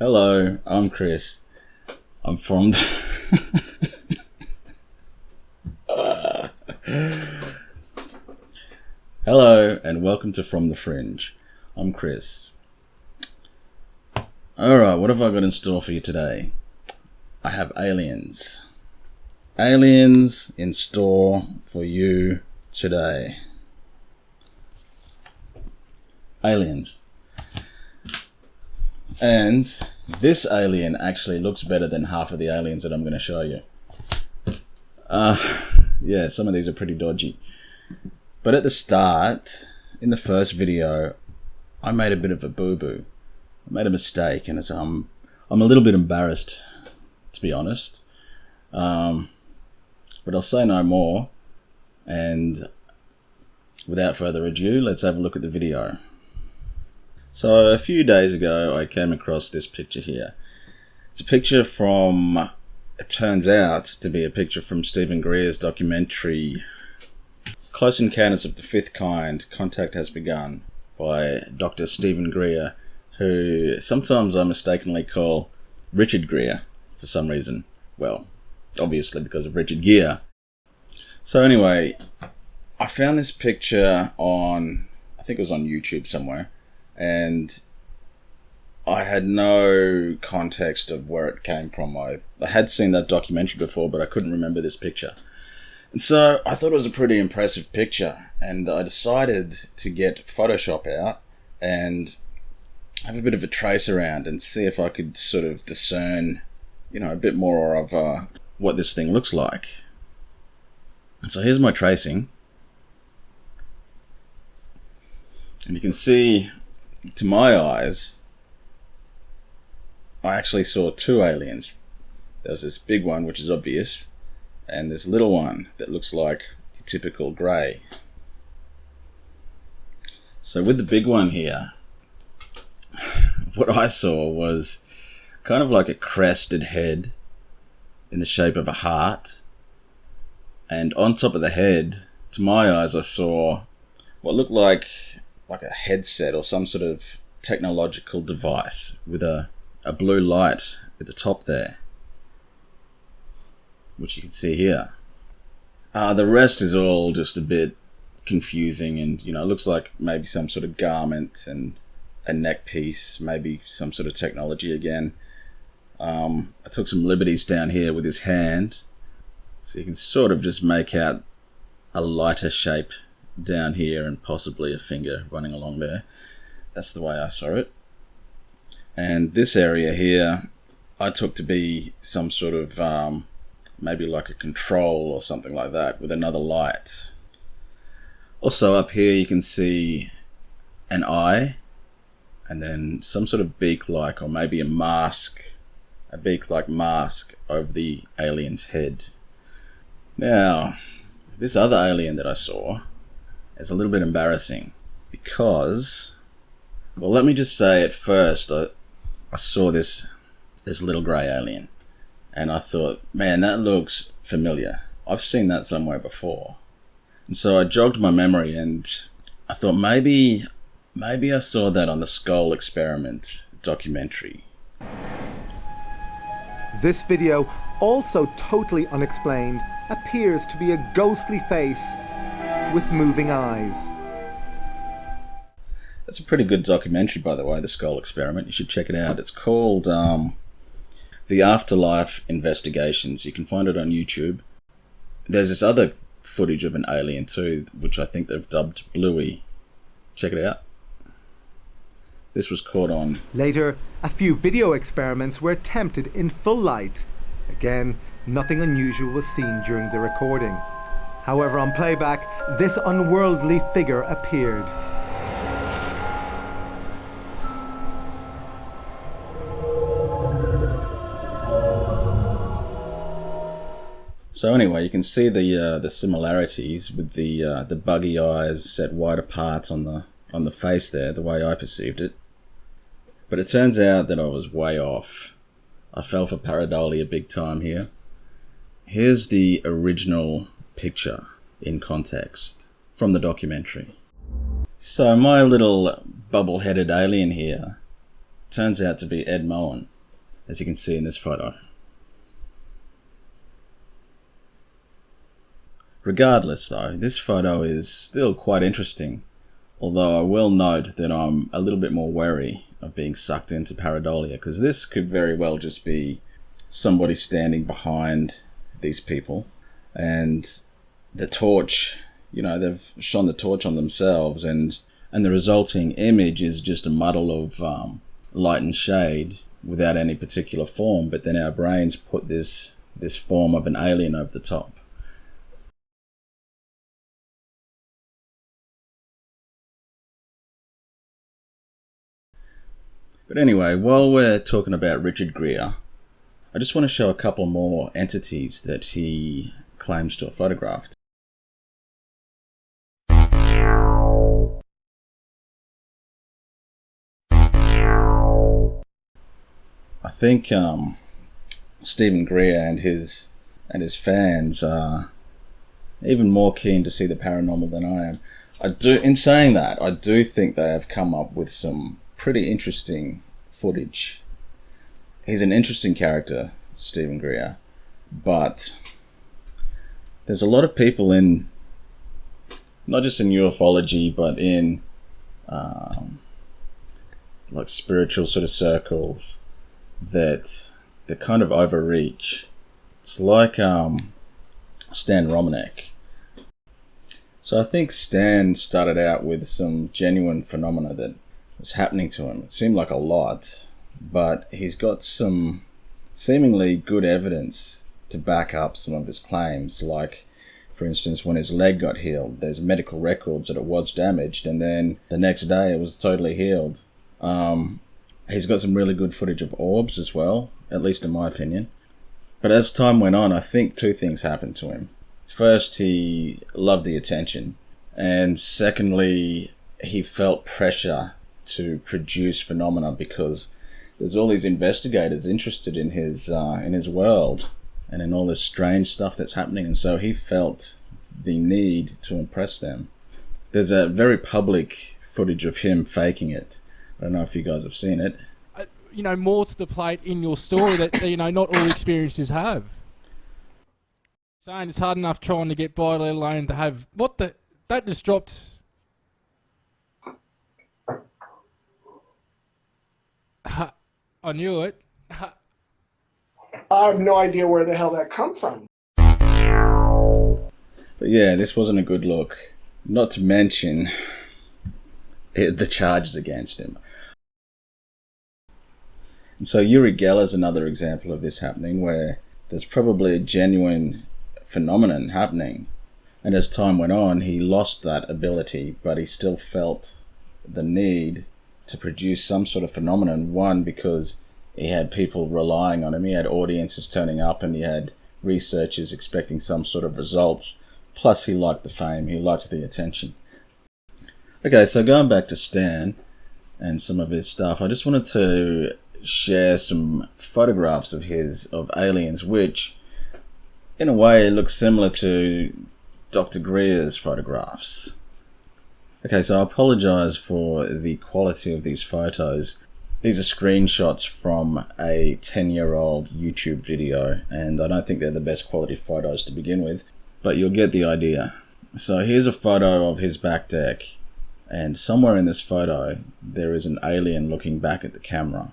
Hello, I'm Chris. I'm from Hello and welcome to From the Fringe. I'm Chris. Alright, what have I got in store for you today? I have aliens. Aliens in store for you today. Aliens. And this alien actually looks better than half of the aliens that I'm going to show you. Yeah, some of these are pretty dodgy. But at the start, in the first video, I made a bit of a boo-boo. I made a mistake, and I'm a little bit embarrassed, to be honest. But I'll say no more. And without further ado, let's have a look at the video. So a few days ago, I came across this picture here. It's a picture from, it turns out to be a picture from Stephen Greer's documentary, Close Encounters of the Fifth Kind, Contact Has Begun, by Dr. Stephen Greer, who sometimes I mistakenly call Richard Greer for some reason. Well, obviously because of Richard Gere. So anyway, I found this picture on, I think it was on YouTube somewhere, and I had no context of where it came from. I had seen that documentary before, but I couldn't remember this picture. And so I thought it was a pretty impressive picture, and I decided to get Photoshop out and have a bit of a trace around and see if I could sort of discern, a bit more of what this thing looks like. And so here's my tracing. And you can see, to my eyes, I actually saw two aliens. There's this big one, which is obvious, and this little one that looks like the typical grey. So with the big one here, what I saw was kind of like a crested head in the shape of a heart, and on top of the head, to my eyes, I saw what looked like a headset or some sort of technological device with a blue light at the top there, which you can see here. The rest is all just a bit confusing, and it looks like maybe some sort of garment and a neck piece, maybe some sort of technology again. I took some liberties down here with his hand, so you can sort of just make out a lighter shape down here and possibly a finger running along there. That's the way I saw it. And this area here I took to be some sort of maybe like a control or something like that with another light. Also up here you can see an eye and then some sort of beak-like, or maybe a mask, a beak-like mask over the alien's head. Now, this other alien that I saw is a little bit embarrassing because, well, let me just say at first I saw this little grey alien and I thought, man, that looks familiar. I've seen that somewhere before. And so I jogged my memory and I thought maybe I saw that on the Skull Experiment documentary. This video, also totally unexplained, appears to be a ghostly face with moving eyes. That's a pretty good documentary, by the way, The Skull Experiment. You should check it out. It's called The Afterlife Investigations. You can find it on YouTube. There's this other footage of an alien too, which I think they've dubbed Bluey. Check it out. This was caught on. Later, a few video experiments were attempted in full light. Again, nothing unusual was seen during the recording. However, on playback, this unworldly figure appeared. So anyway, you can see the similarities with the buggy eyes set wide apart on the face there, the way I perceived it. But it turns out that I was way off. I fell for pareidolia big time here. Here's the original picture in context from the documentary. So my little bubble-headed alien here turns out to be Ed Moen, as you can see in this photo. Regardless though, this photo is still quite interesting, although I will note that I'm a little bit more wary of being sucked into pareidolia, because this could very well just be somebody standing behind these people, and the torch, you know, they've shone the torch on themselves, and the resulting image is just a muddle of light and shade without any particular form, but then our brains put this form of an alien over the top. But anyway, while we're talking about Richard Gere, I just want to show a couple more entities that he claims to have photographed. I think Stephen Greer and his fans are even more keen to see the paranormal than I am. In saying that, I do think they have come up with some pretty interesting footage. He's an interesting character, Stephen Greer, but there's a lot of people in, not just in ufology, but in like spiritual sort of circles, that they kind of overreach. It's like Stan Romanek. So I think Stan started out with some genuine phenomena that was happening to him. It seemed like a lot, but he's got some seemingly good evidence to back up some of his claims. Like, for instance, when his leg got healed, there's medical records that it was damaged, and then the next day it was totally healed. He's got some really good footage of orbs as well, at least in my opinion. But as time went on, I think two things happened to him. First, he loved the attention, and secondly, he felt pressure to produce phenomena because there's all these investigators interested in his world and in all this strange stuff that's happening, and so he felt the need to impress them. There's a very public footage of him faking it. I don't know if you guys have seen it. You know, more to the plate in your story that, you know, not all experiences have. Saying it's hard enough trying to get by, let alone to have... What the... That just dropped... I knew it. I have no idea where the hell that come from. But yeah, this wasn't a good look. Not to mention the charges against him. And so Uri Geller is another example of this happening, where there's probably a genuine phenomenon happening. And as time went on, he lost that ability, but he still felt the need to produce some sort of phenomenon. One, because he had people relying on him, he had audiences turning up, and he had researchers expecting some sort of results. Plus, he liked the fame, he liked the attention. Okay, so going back to Stan and some of his stuff, I just wanted to share some photographs of his, of aliens, which in a way looks similar to Dr. Greer's photographs. Okay, so I apologize for the quality of these photos. These are screenshots from a 10-year-old YouTube video, and I don't think they're the best quality photos to begin with, but you'll get the idea. So here's a photo of his back deck, and somewhere in this photo there is an alien looking back at the camera.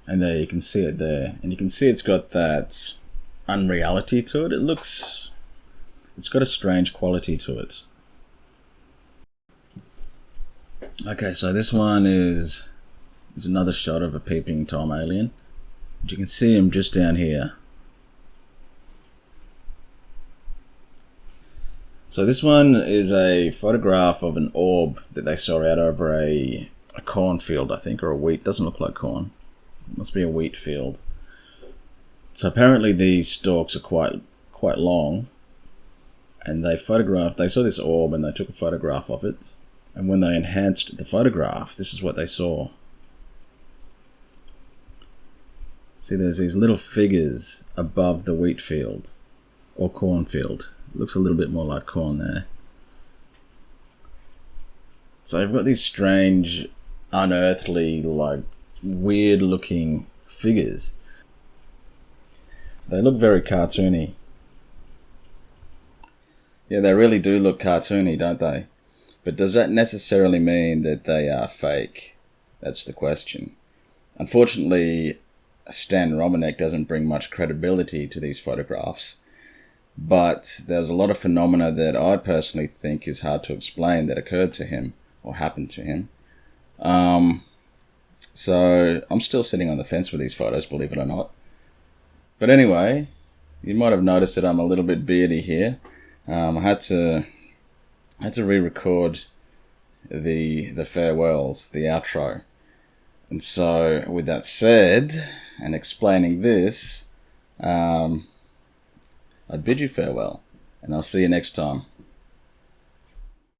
And there, you can see it there, and you can see it's got that unreality to it. It's got a strange quality to it. Okay, so this one is another shot of a peeping Tom alien. You can see him just down here. So this one is a photograph of an orb that they saw out over a cornfield, I think, or a wheat. Doesn't look like corn. It must be a wheat field. So apparently these stalks are quite long, and they saw this orb and they took a photograph of it. And when they enhanced the photograph, this is what they saw. See, there's these little figures above the wheat field, or cornfield. It looks a little bit more like corn there. So you've got these strange, unearthly, like, weird-looking figures. They look very cartoony. Yeah, they really do look cartoony, don't they? But does that necessarily mean that they are fake? That's the question. Unfortunately, Stan Romanek doesn't bring much credibility to these photographs. But there's a lot of phenomena that I personally think is hard to explain that occurred to him or happened to him. So I'm still sitting on the fence with these photos, believe it or not. But anyway, you might have noticed that I'm a little bit beardy here. I had to re-record the farewells, the outro. And so, with that said, and explaining this, I'd bid you farewell, and I'll see you next time.